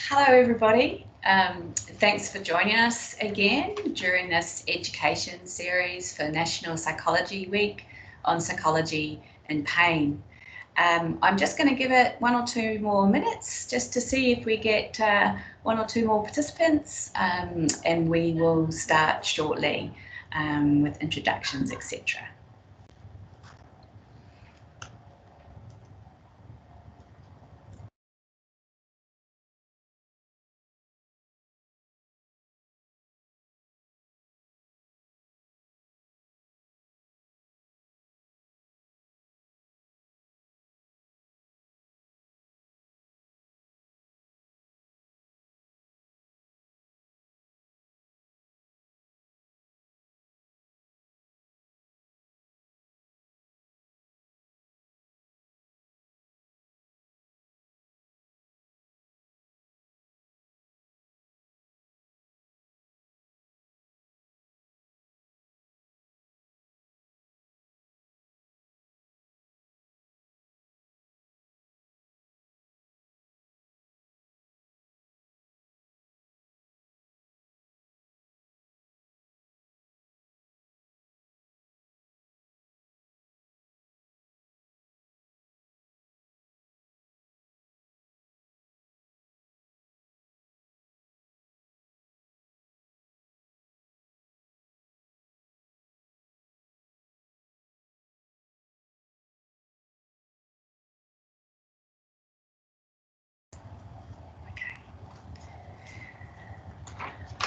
Hello everybody, thanks for joining us again during this education series for National Psychology Week on psychology and pain. I'm just going to give it 1 or 2 more minutes just to see if we get 1 or 2 more participants, and we will start shortly with introductions, etc.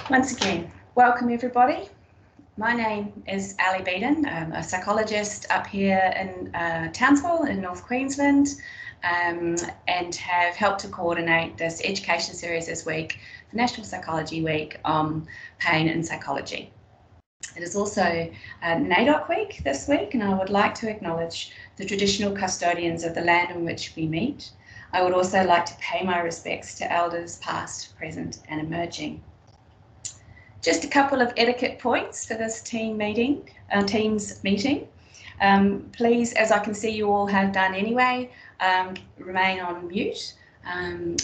Once again, welcome everybody. My name is Ali Beeden. I'm a psychologist up here in Townsville in North Queensland, and have helped to coordinate this education series this week, the National Psychology Week on pain and psychology. It is also NAIDOC Week this week, and I would like to acknowledge the traditional custodians of the land on which we meet. I would also like to pay my respects to elders past, present and emerging. Just a couple of etiquette points for this Teams meeting. Please, as I can see you all have done anyway, remain on mute.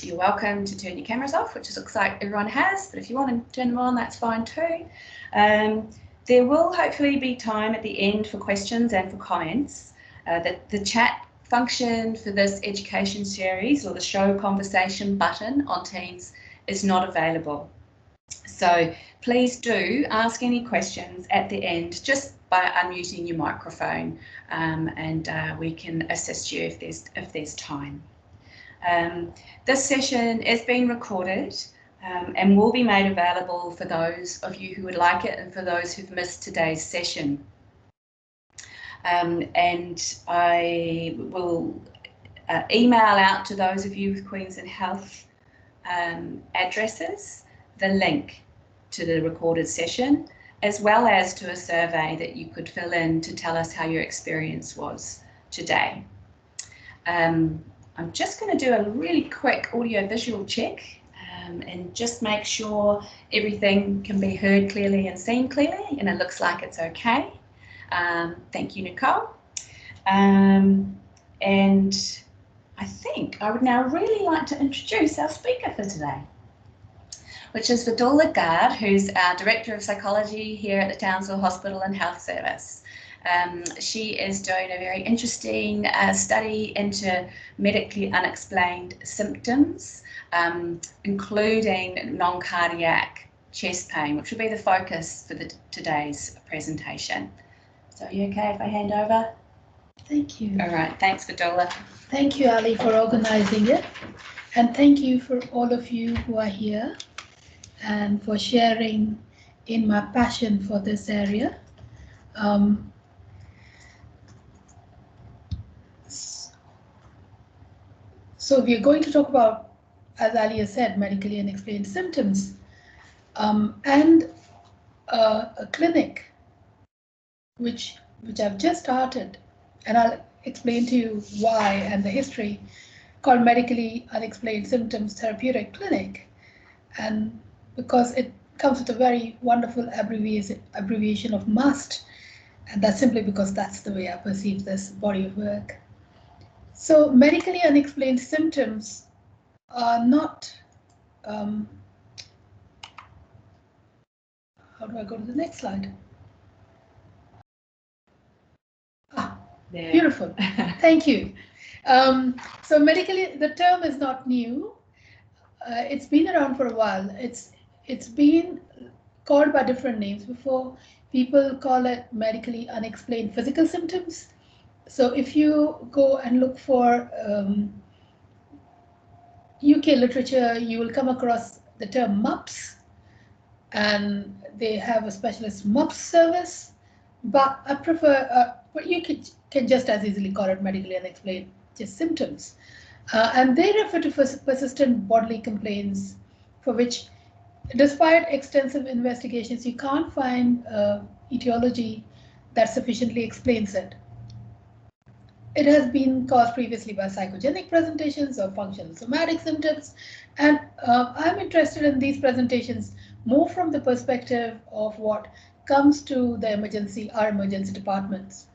You're welcome to turn your cameras off, which it looks like everyone has, but if you want to turn them on, that's fine too. There will hopefully be time at the end for questions and for comments. The chat function for this education series, or the show conversation button on Teams, is not available. So please do ask any questions at the end just by unmuting your microphone, and we can assist you if there's time. This session is being recorded and will be made available for those of you who would like it and for those who've missed today's session. And I will email out to those of you with Queensland Health addresses the link to the recorded session, as well as to a survey that you could fill in to tell us how your experience was today. I'm just going to do a really quick audio-visual check and just make sure everything can be heard clearly and seen clearly, and it looks like it's okay. Thank you, Nicole. And I think I would now really like to introduce our speaker for today, which is Vidula Gard, who's our Director of Psychology here at the Townsville Hospital and Health Service. She is doing a very interesting study into medically unexplained symptoms, including non-cardiac chest pain, which will be the focus for today's presentation. So are you okay if I hand over? Thank you. All right, thanks, Vidula. Thank you, Ali, for organizing it. And thank you for all of you who are here and for sharing in my passion for this area. So we are going to talk about, as Ali has said, medically unexplained symptoms, and a clinic which I've just started, and I'll explain to you why and the history, called Medically Unexplained Symptoms Therapeutic Clinic. And because it comes with a very wonderful abbreviation of MUST, and that's simply because that's the way I perceive this body of work. So medically unexplained symptoms are not how do I go to the next slide? There. Beautiful. Thank you. So medically, the term is not new. It's been around for a while. It's been called by different names before. People call it medically unexplained physical symptoms. So if you go and look for UK literature, you will come across the term MUPS, and they have a specialist MUPS service. But I prefer, but you can just as easily call it medically unexplained, just symptoms. And they refer to persistent bodily complaints for which, despite extensive investigations, you can't find etiology that sufficiently explains it. It has been caused previously by psychogenic presentations or functional somatic symptoms, and I'm interested in these presentations more from the perspective of what comes to our emergency departments.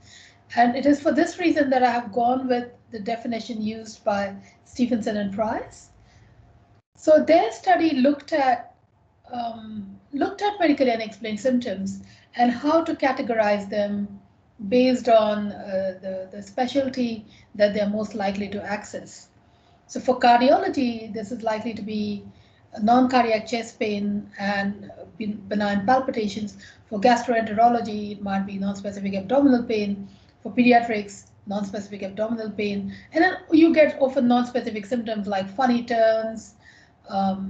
And it is for this reason that I have gone with the definition used by Stephenson and Price. So their study looked at medically unexplained symptoms and how to categorize them based on the specialty that they're most likely to access. So for cardiology, this is likely to be non-cardiac chest pain and benign palpitations. For gastroenterology, it might be non-specific abdominal pain. For pediatrics, non-specific abdominal pain. And then you get often non-specific symptoms like funny turns, or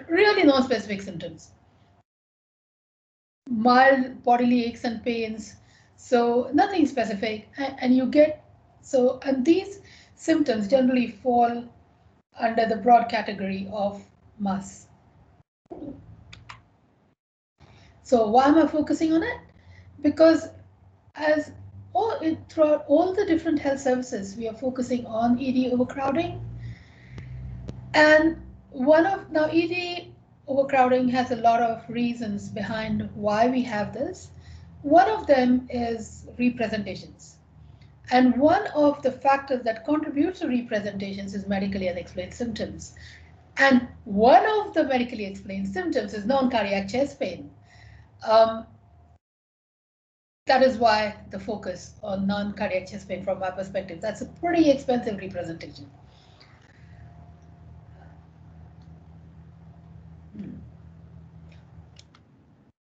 really non-specific symptoms. Mild bodily aches and pains, so nothing specific, and you get and these symptoms generally fall under the broad category of MUS. So why am I focusing on it? Because throughout all the different health services, we are focusing on ED overcrowding, and ED overcrowding has a lot of reasons behind why we have this. One of them is representations. And one of the factors that contributes to representations is medically unexplained symptoms. And one of the medically explained symptoms is non-cardiac chest pain. That is why the focus on non-cardiac chest pain from my perspective. That's a pretty expensive representation.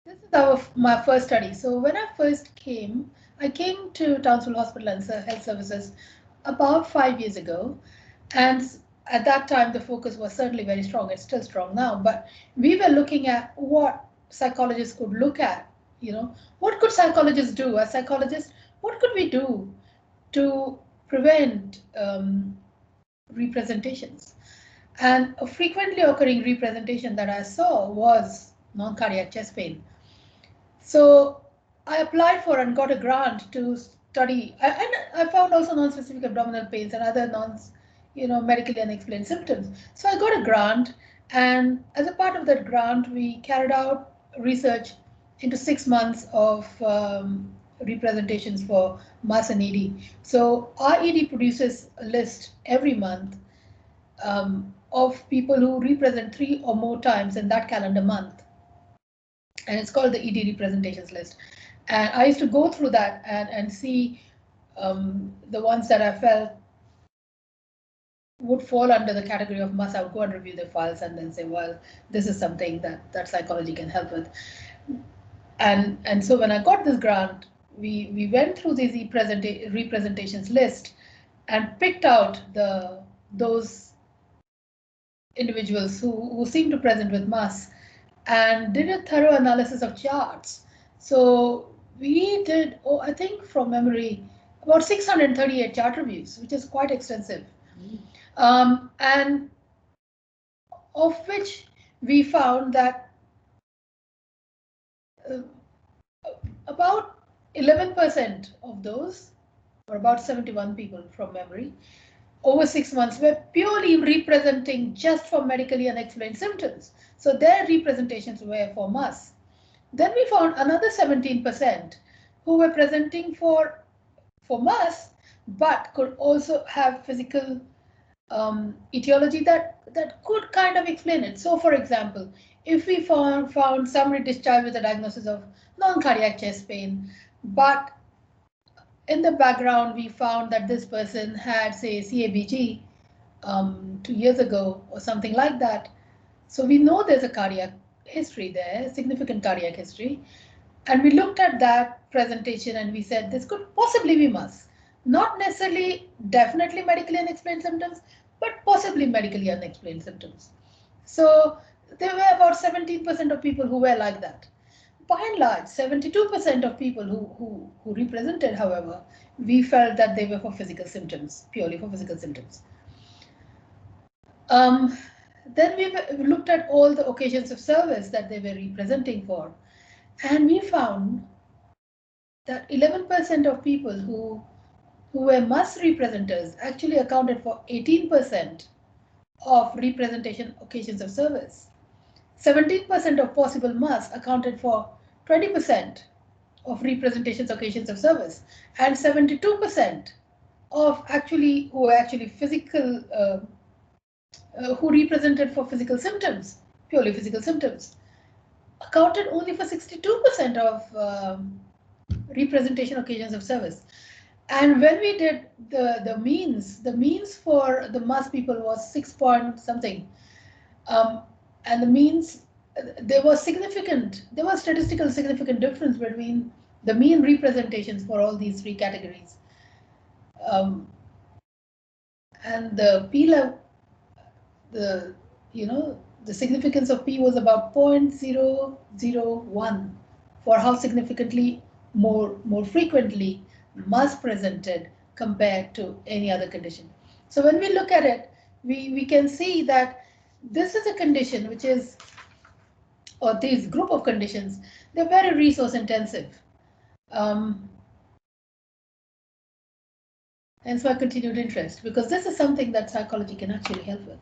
This is my first study. So when I first came, I came to Townsville Hospital and Health Services about 5 years ago. And at that time, the focus was certainly very strong. It's still strong now, but we were looking at what psychologists could look at. What could psychologists do? As psychologists, what could we do to prevent representations? And a frequently occurring representation that I saw was non-cardiac chest pain. So I applied for and got a grant to study, and I found also non-specific abdominal pains and other medically unexplained symptoms. So I got a grant, and as a part of that grant, we carried out research into 6 months of representations for MUS and ED. So our ED produces a list every month of people who represent 3 or more times in that calendar month. And it's called the ED representations list. And I used to go through that and see the ones that I felt would fall under the category of MUS. I would go and review the files and then say, well, this is something that psychology can help with. And so when I got this grant, we went through these representations list and picked out those individuals who seemed to present with MUS and did a thorough analysis of charts. So we did, I think from memory, about 638 chart reviews, which is quite extensive. And of which we found that about 11% of those, or about 71 people from memory, over 6 months were purely representing just for medically unexplained symptoms. So their representations were for MUS. Then we found another 17% who were presenting for MUS, but could also have physical etiology that could kind of explain it. So, for example, if we found somebody discharged with a diagnosis of non-cardiac chest pain, but in the background we found that this person had, say, CABG 2 years ago or something like that. So we know there's a cardiac history there, significant cardiac history. And we looked at that presentation and we said this could possibly be MUS. Not necessarily, definitely medically unexplained symptoms, but possibly medically unexplained symptoms. So there were about 17% of people who were like that. By and large, 72% of people who represented, however, we felt that they were for physical symptoms, purely for physical symptoms. Then we looked at all the occasions of service that they were representing for, and we found that 11% of people who were MUS representers actually accounted for 18% of representation occasions of service. 17% of possible MUS accounted for 20% of representations occasions of service, and 72% of actually physical who represented for physical symptoms, purely physical symptoms, accounted only for 62% of representation occasions of service. And when we did the means for the MUS people was 6 point something, and the means there was statistical significant difference between the mean representations for all these three categories, and the p level, the significance of p was about 0.001 for how significantly more frequently MUS presented compared to any other condition. So when we look at it, we can see that this is a condition which is, or these group of conditions, they're very resource intensive. Hence my continued interest, because this is something that psychology can actually help with.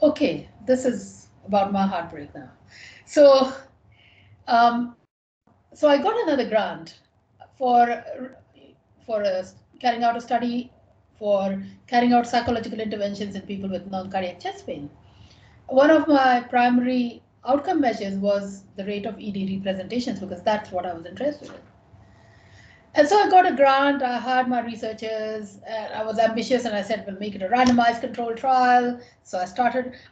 Okay, this is about my heartbreak now. So, so I got another grant for carrying out a study for carrying out psychological interventions in people with non-cardiac chest pain. One of my primary outcome measures was the rate of ED representations, because that's what I was interested in. And so I got a grant, I hired my researchers, and I was ambitious and I said, we'll make it a randomized controlled trial. So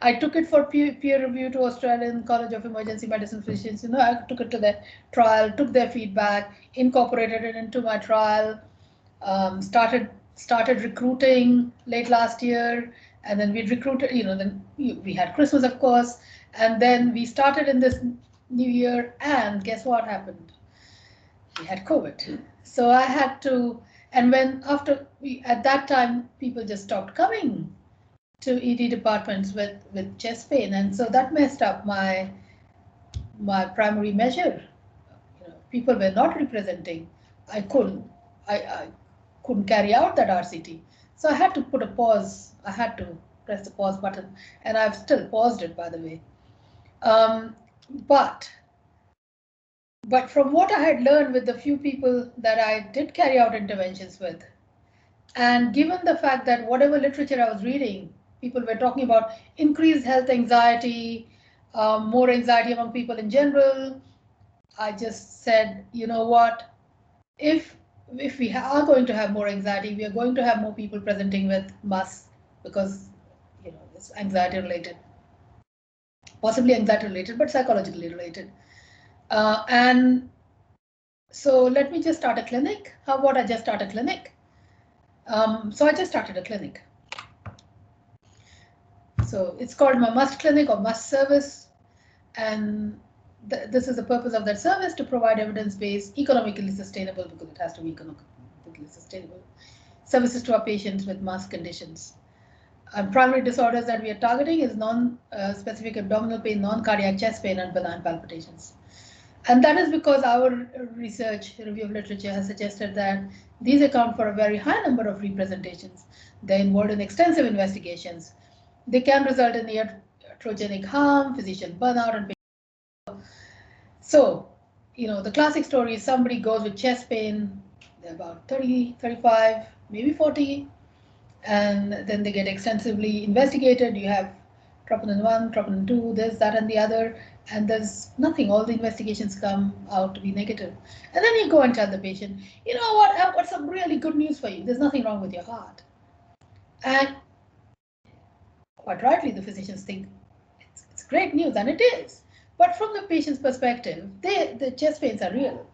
I took it for peer review to Australian College of Emergency Medicine Physicians. I took it to their trial, took their feedback, incorporated it into my trial, started recruiting late last year, and then we recruited, then we had Christmas, of course, and then we started in this new year, and guess what happened? We had COVID. So I had to, and at that time, people just stopped coming to ED departments with chest pain. And so that messed up my primary measure. People were not representing. I couldn't carry out that RCT. So I had to put a pause. I had to press the pause button, and I've still paused it, by the way. But from what I had learned with the few people that I did carry out interventions with, and given the fact that whatever literature I was reading, people were talking about increased health anxiety, more anxiety among people in general, I just said, you know what, if we are going to have more anxiety, we are going to have more people presenting with MUS, because it's anxiety related, possibly anxiety related, but psychologically related. And so let me just start a clinic. How about I just start a clinic? So I just started a clinic. So it's called my MUS clinic or MUS service. And this is the purpose of that service, to provide evidence-based, economically sustainable, because it has to be economically sustainable, services to our patients with MUS conditions. And primary disorders that we are targeting is non-specific abdominal pain, non-cardiac chest pain, and benign palpitations. And that is because our review of literature has suggested that these account for a very high number of representations. They're involved in extensive investigations. They can result in iatrogenic harm, physician burnout, and so, the classic story is somebody goes with chest pain, they're about 30, 35, maybe 40, and then they get extensively investigated. You have troponin 1, troponin 2, this, that, and the other, and there's nothing. All the investigations come out to be negative. And then you go and tell the patient, you know what, I've got some really good news for you. There's nothing wrong with your heart. And quite rightly, the physicians think it's great news, and it is. But from the patient's perspective, the chest pains are real.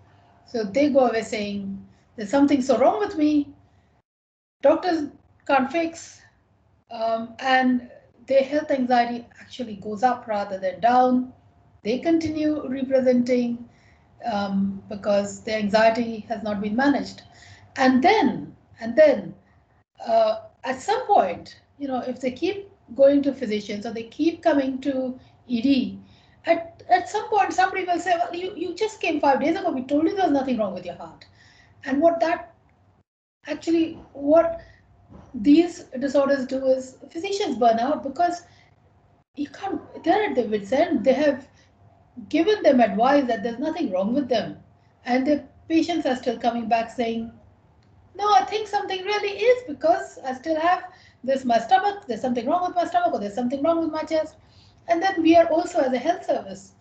So they go away saying, there's something so wrong with me, doctors can't fix, and their health anxiety actually goes up rather than down. They continue representing because their anxiety has not been managed. And then, at some point, if they keep going to physicians or they keep coming to ED, at some point somebody will say, well, you just came 5 days ago. We told you there was nothing wrong with your heart. And what these disorders do is physicians burn out because they're at their wits' end. They have given them advice that there's nothing wrong with them. And the patients are still coming back saying, no, I think something really is because I still have this, my stomach, there's something wrong with my stomach, or there's something wrong with my chest. And then we are also, as a health service,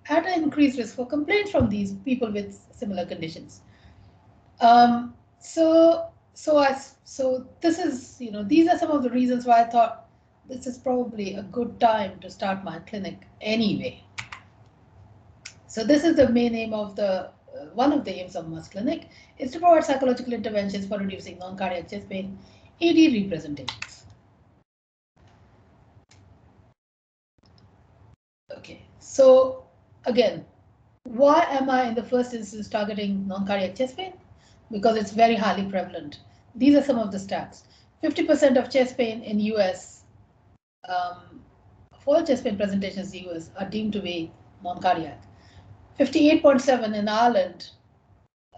at an increased risk for complaints from these people with similar conditions. So this is, these are some of the reasons why I thought this is probably a good time to start my clinic anyway. So this is the main aim of one of the aims of MUS clinic is to provide psychological interventions for reducing non-cardiac chest pain, ED representations. Okay, so again, why am I in the first instance targeting non-cardiac chest pain? Because it's very highly prevalent. These are some of the stats. 50% of chest pain in US, of all chest pain presentations in the US are deemed to be non-cardiac. 58.7 in Ireland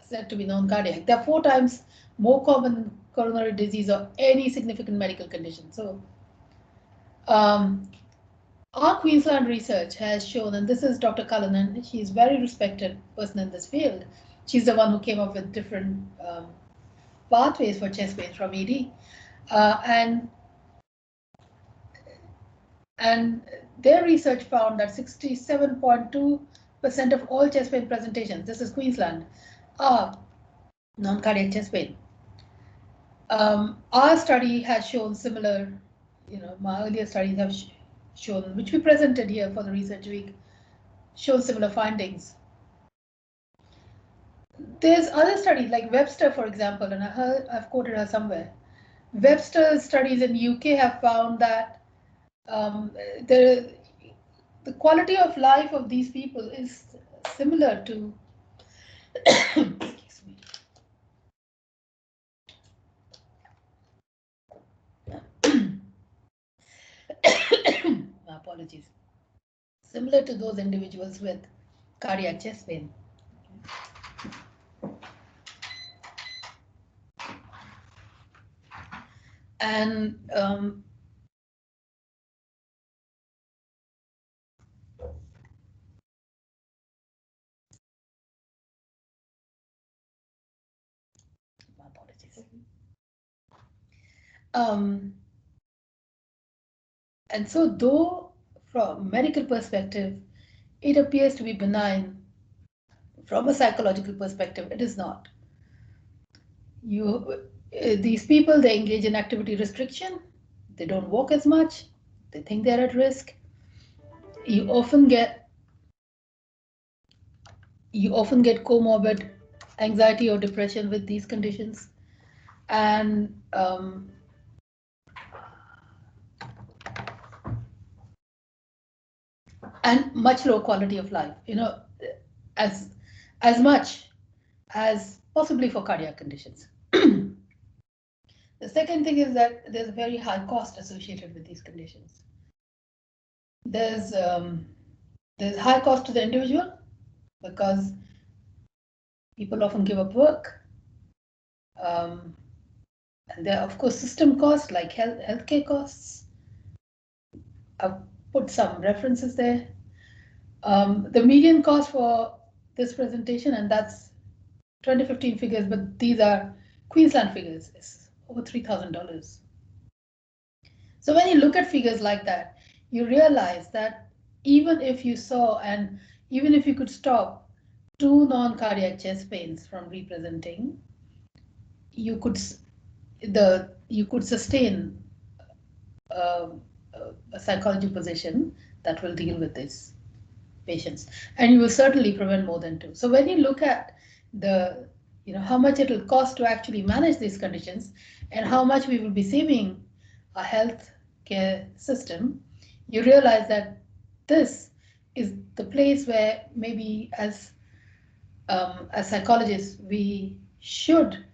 said to be non-cardiac. They're 4 times more common than coronary disease or any significant medical condition. So our Queensland research has shown, and this is Dr. Cullinan, she's a very respected person in this field. She's the one who came up with different pathways for chest pain from ED. And their research found that 67.2% of all chest pain presentations, this is Queensland, are non-cardiac chest pain. Our study has shown similar, my earlier studies have shown, which we presented here for the research week, shown similar findings. There's other studies like Webster, for example, and I've quoted her somewhere. Webster's studies in UK have found that the quality of life of these people is similar to excuse me. My apologies. Similar to those individuals with cardiac chest pain. And my apologies. And so though from a medical perspective, it appears to be benign, from a psychological perspective, it is not. These people, they engage in activity restriction, they don't walk as much, they think they're at risk. You often get comorbid anxiety or depression with these conditions, and much lower quality of life, as much as possibly for cardiac conditions. The second thing is that there's a very high cost associated with these conditions. There's high cost to the individual because people often give up work. And there are, of course, system costs like healthcare costs. I've put some references there. The median cost for this presentation, and that's 2015 figures, but these are Queensland figures, is over $3,000. So when you look at figures like that, you realize that even if you saw and even if you could stop 2 non-cardiac chest pains from representing, you could sustain a, a psychology position that will deal with these patients, and you will certainly prevent more than 2. So when you look at the how much it will cost to actually manage these conditions and how much we will be saving a health care system, you realize that this is the place where maybe as psychologists we should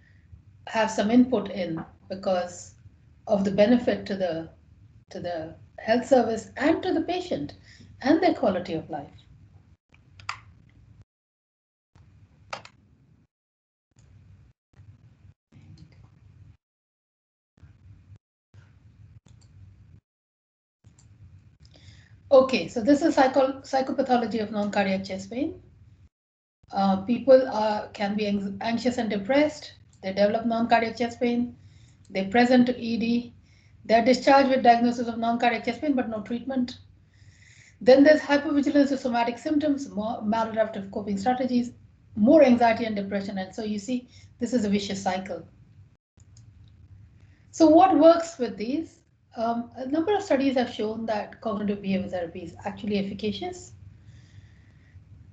have some input in, because of the benefit to the health service and to the patient and their quality of life. Okay, so this is psychopathology of non-cardiac chest pain. People can be anxious and depressed. They develop non-cardiac chest pain. They present to ED. They're discharged with diagnosis of non-cardiac chest pain, but no treatment. Then there's hypervigilance of somatic symptoms, more maladaptive coping strategies, more anxiety and depression. And so you see, this is a vicious cycle. So what works with these? A number of studies have shown that cognitive behavior therapy is actually efficacious.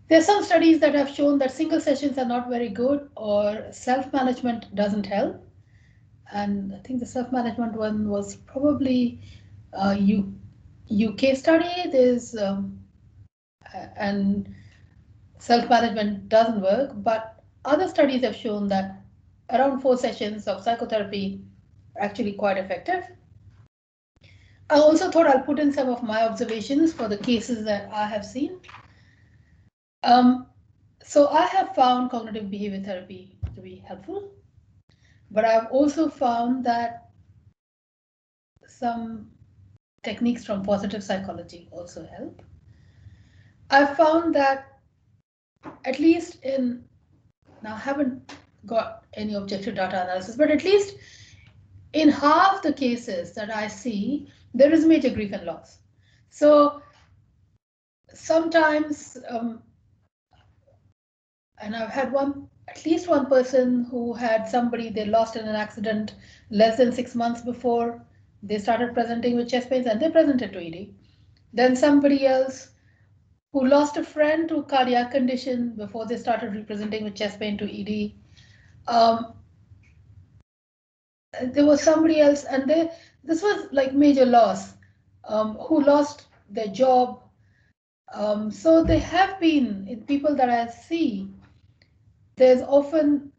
There are some studies that have shown that single sessions are not very good or self-management doesn't help. And I think the self-management one was probably UK study. There's and self-management doesn't work, but other studies have shown that around 4 sessions of psychotherapy are actually quite effective. I also thought I'll put in some of my observations for the cases that I have seen. So I have found cognitive behavior therapy to be helpful, but I've also found that some techniques from positive psychology also help. I've found that at least now I haven't got any objective data analysis, but at least in half the cases that I see, there is major grief and loss. So sometimes, and I've had at least one person who had somebody they lost in an accident less than 6 months before they started presenting with chest pains, and they presented to ED. Then somebody else who lost a friend to cardiac condition before they started representing with chest pain to ED. There was somebody else, and this was like major loss, who lost their job. So they have been, in people that I see, there's often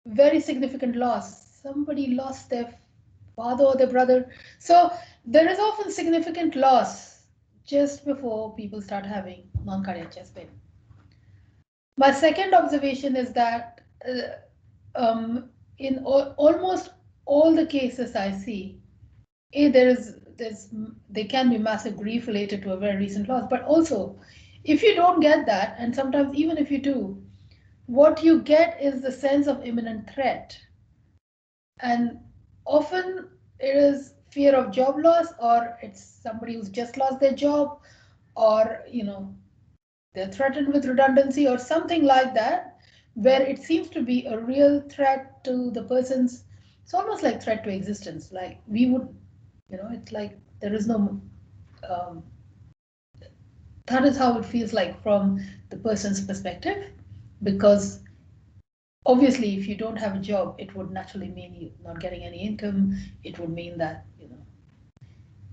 very significant loss. Somebody lost their father or their brother. So there is often significant loss just before people start having non-cardiac chest pain. My second observation is that in almost all the cases I see, there can be massive grief related to a very recent loss, but also if you don't get that, and sometimes even if you do, what you get is the sense of imminent threat. And often it is fear of job loss, or it's somebody who's just lost their job, or they're threatened with redundancy or something like that, where it seems to be a real threat to the person's, it's almost like threat to existence. Like we would, it's like there is no, that is how it feels like from the person's perspective, because obviously if you don't have a job, it would naturally mean you not getting any income. It would mean that,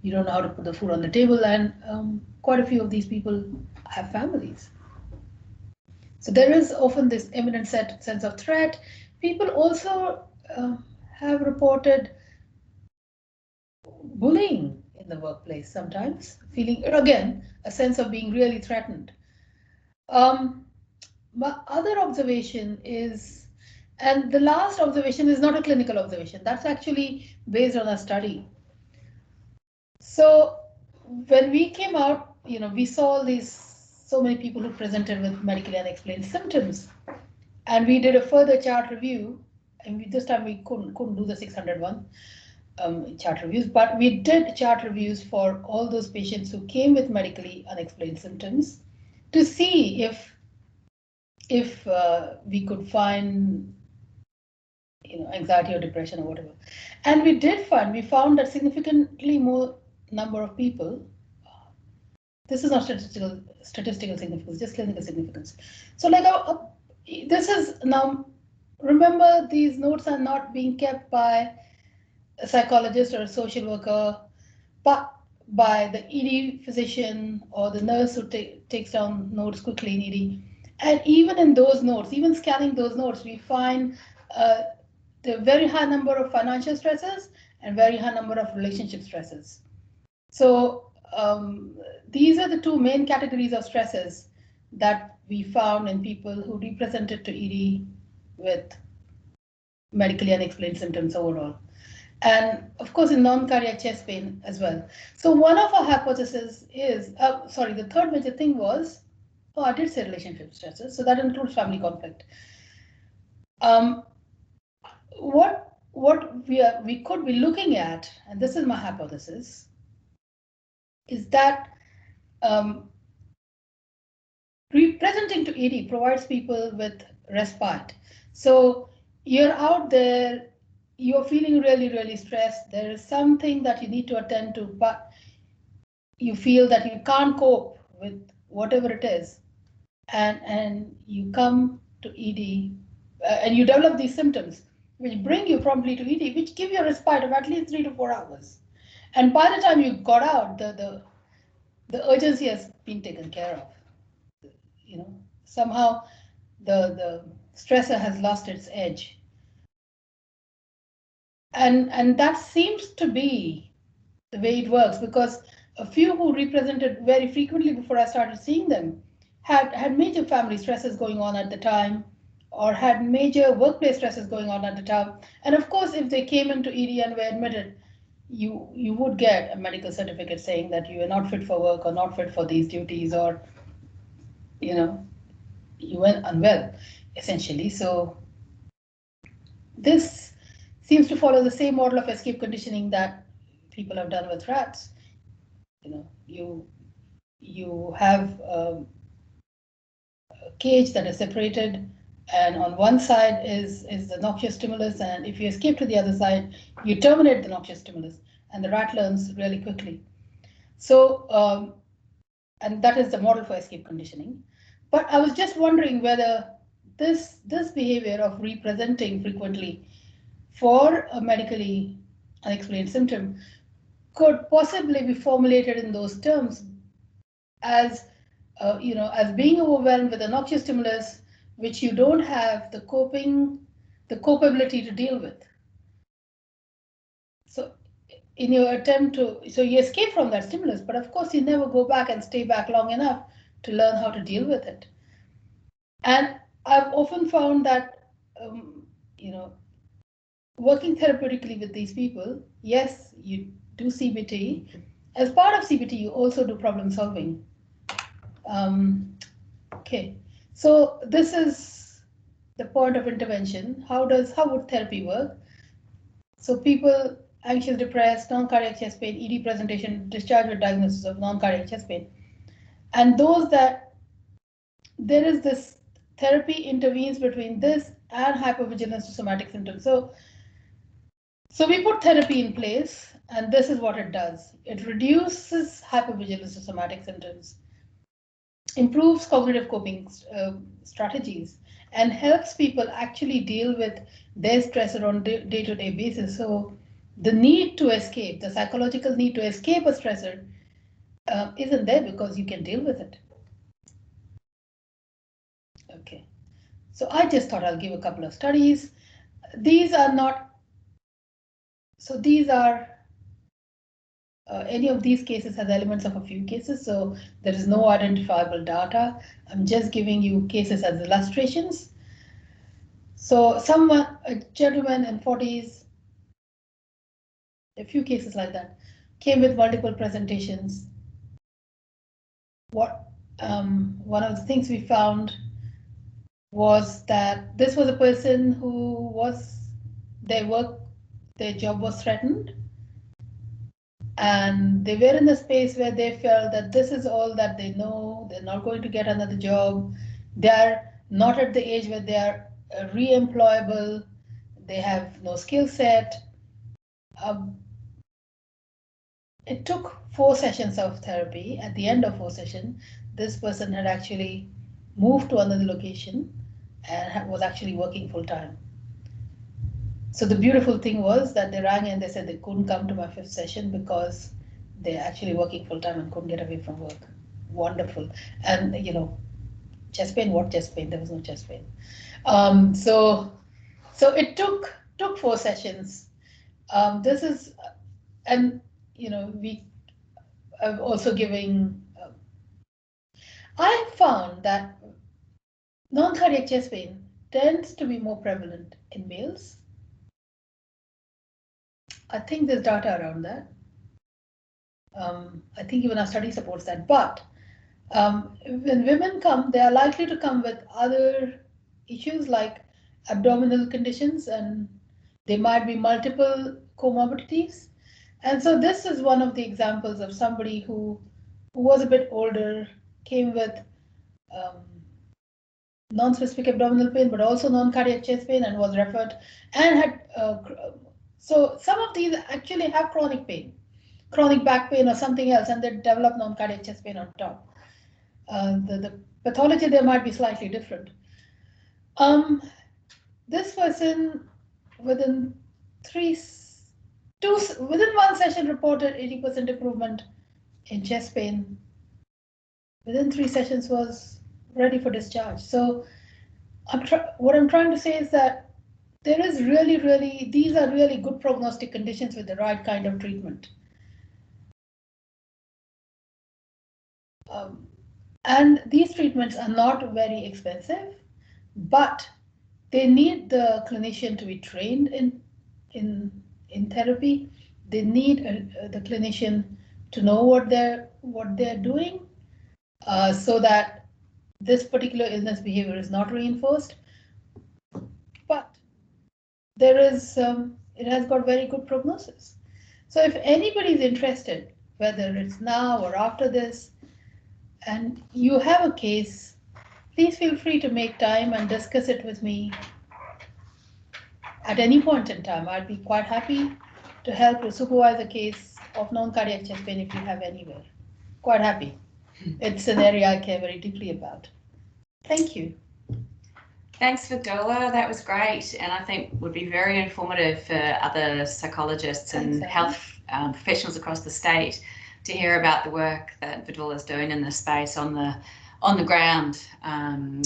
you don't know how to put the food on the table, and quite a few of these people have families. So there is often this imminent sense of threat. People also have reported bullying in the workplace sometimes, feeling, again, a sense of being really threatened. My other observation is, and the last observation is not a clinical observation, that's actually based on a study. So when we came out, we saw so many people who presented with medically unexplained symptoms, and we did a further chart review, and this time we couldn't do the 600 one. chart reviews, but we did chart reviews for all those patients who came with medically unexplained symptoms to see if we could find anxiety or depression or whatever. And we found that significantly more number of people, this is not statistical significance, just clinical significance. So like this is now, remember, these notes are not being kept by a psychologist or a social worker, but by the ED physician or the nurse who takes down notes quickly in ED. And even in those notes, even scanning those notes, we find the very high number of financial stresses and very high number of relationship stresses. So these are the two main categories of stresses that we found in people who represented to ED with medically unexplained symptoms overall. And of course, in non-cardiac chest pain as well. So one of our hypotheses is, the third major thing was, I did say relationship stresses, so that includes family conflict. What we could be looking at, and this is my hypothesis, is that representing to ED provides people with respite. So you're out there, you're feeling really, really stressed. There is something that you need to attend to, but you feel that you can't cope with whatever it is. And you come to ED and you develop these symptoms, which bring you promptly to ED, which give you a respite of at least 3 to 4 hours. And by the time you got out, the urgency has been taken care of. Somehow the stressor has lost its edge. And that seems to be the way it works, because a few who represented very frequently before I started seeing them had major family stresses going on at the time, or had major workplace stresses going on at the time. And of course, if they came into ED and were admitted, you would get a medical certificate saying that you are not fit for work or not fit for these duties, or you went unwell, essentially. So this seems to follow the same model of escape conditioning that people have done with rats. You have a cage that is separated, and on one side is the noxious stimulus, and if you escape to the other side, you terminate the noxious stimulus, and the rat learns really quickly. So, and that is the model for escape conditioning. But I was just wondering whether this behavior of representing frequently for a medically unexplained symptom could possibly be formulated in those terms as as being overwhelmed with a noxious stimulus, which you don't have the copability to deal with. So in your attempt so you escape from that stimulus, but of course you never go back and stay back long enough to learn how to deal with it. And I've often found that, working therapeutically with these people, yes, you do CBT. As part of CBT, you also do problem solving. Okay, so this is the point of intervention. How would therapy work? So people anxious, depressed, non-cardiac chest pain, ED presentation, discharge with diagnosis of non-cardiac chest pain. And those that there is this therapy intervenes between this and hypervigilance to somatic symptoms. So we put therapy in place, and this is what it does. It reduces hypervigilance to somatic symptoms, improves cognitive coping strategies, and helps people actually deal with their stressor on day-to-day basis. So the need to escape, the psychological need to escape a stressor isn't there because you can deal with it. Okay, so I just thought I'll give a couple of studies. These are not, so these are, any of these cases has elements of a few cases, so there is no identifiable data. I'm just giving you cases as illustrations. So a gentleman in 40s, a few cases like that, came with multiple presentations. One of the things we found was that this was a person who their job was threatened, And they were in a space where they felt that this is all that they know. They're not going to get another job. They are not at the age where they are re-employable. They have no skill set. Um, it took 4 sessions of therapy. At the end of 4 sessions, this person had actually moved to another location and was actually working full time. So the beautiful thing was that they rang and they said they couldn't come to my 5th session because they're actually working full time and couldn't get away from work. Wonderful. And chest pain, what chest pain? There was no chest pain. So it took 4 sessions. This is, and we are also giving. I found that non-cardiac chest pain tends to be more prevalent in males. I think there's data around that. I think even our study supports that. But when women come, they are likely to come with other issues like abdominal conditions, and there might be multiple comorbidities. And so this is one of the examples of somebody who was a bit older, came with um, non-specific abdominal pain, but also non-cardiac chest pain, and was referred and had. So some of these actually have chronic pain, chronic back pain or something else, and they develop non-cardiac chest pain on top. The pathology there might be slightly different. This person within within 1 session reported 80% improvement in chest pain. Within 3 sessions was ready for discharge. So what I'm trying to say is that there is these are really good prognostic conditions with the right kind of treatment. And these treatments are not very expensive, but they need the clinician to be trained in therapy. They need the clinician to know what they're doing, so that this particular illness behavior is not reinforced. But there is it has got very good prognosis. So if anybody is interested, whether it's now or after this, and you have a case, please feel free to make time and discuss it with me at any point in time. I'd be quite happy to help you supervise a case of non-cardiac chest pain if you have anywhere. Quite happy. It's an area I care very deeply about. Thank you. Thanks, Vidula. That was great, and I think would be very informative for other psychologists and health professionals across the state to hear about the work that Vidula is doing in this space on the ground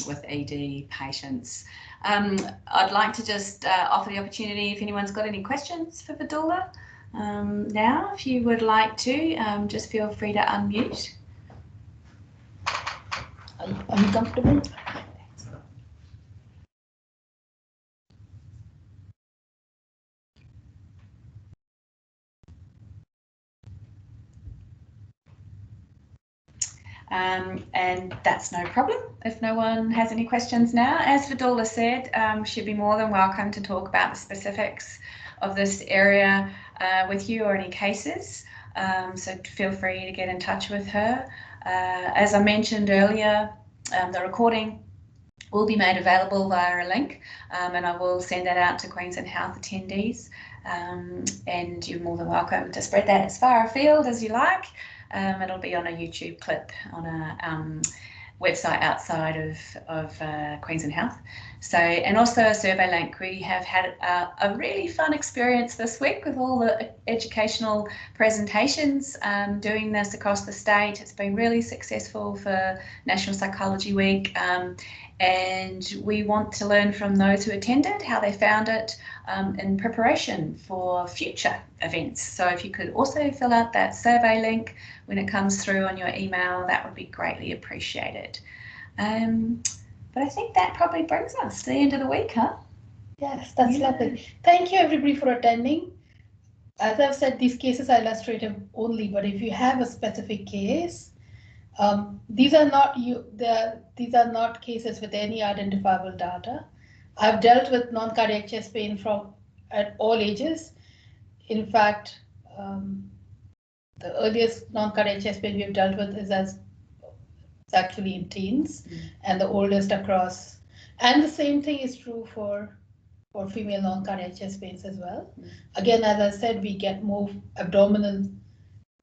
with ED patients. I'd like to just offer the opportunity if anyone's got any questions for Vidula now. If you would like to, just feel free to unmute. Are you comfortable? And that's no problem if no one has any questions now. As Vidula said, she'd be more than welcome to talk about the specifics of this area with you or any cases. So feel free to get in touch with her. As I mentioned earlier, the recording will be made available via a link, and I will send that out to Queensland Health attendees. And you're more than welcome to spread that as far afield as you like. It'll be on a YouTube clip on a website outside of Queensland Health. So, and also a survey link. We have had a really fun experience this week with all the educational presentations doing this across the state. It's been really successful for National Psychology Week. And we want to learn from those who attended, how they found it in preparation for future events. So if you could also fill out that survey link when it comes through on your email, that would be greatly appreciated. But I think that probably brings us to the end of the week, huh? Yes, that's lovely. Thank you everybody for attending. As I've said, these cases are illustrative only, but if you have a specific case, these are not cases with any identifiable data. I've dealt with non-cardiac chest pain at all ages. In fact, the earliest non-cardiac chest pain we've dealt with is it's actually in teens, and the oldest across. And the same thing is true for female non-cardiac chest pains as well. Again, as I said, we get more abdominal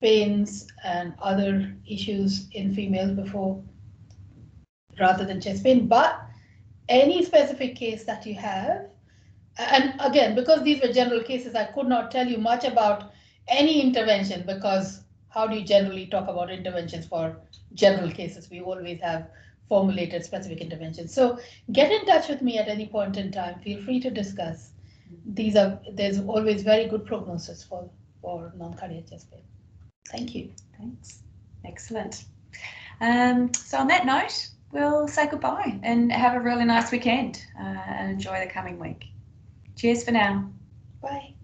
pains and other issues in females before rather than chest pain. But any specific case that you have, and again, because these were general cases, I could not tell you much about any intervention, because how do you generally talk about interventions for general cases? We always have formulated specific interventions. So get in touch with me at any point in time. Feel free to discuss. There's always very good prognosis for non-cardiac chest pain. Thank you. Thanks. Excellent. So on that note, we'll say goodbye and have a really nice weekend and enjoy the coming week. Cheers for now. Bye.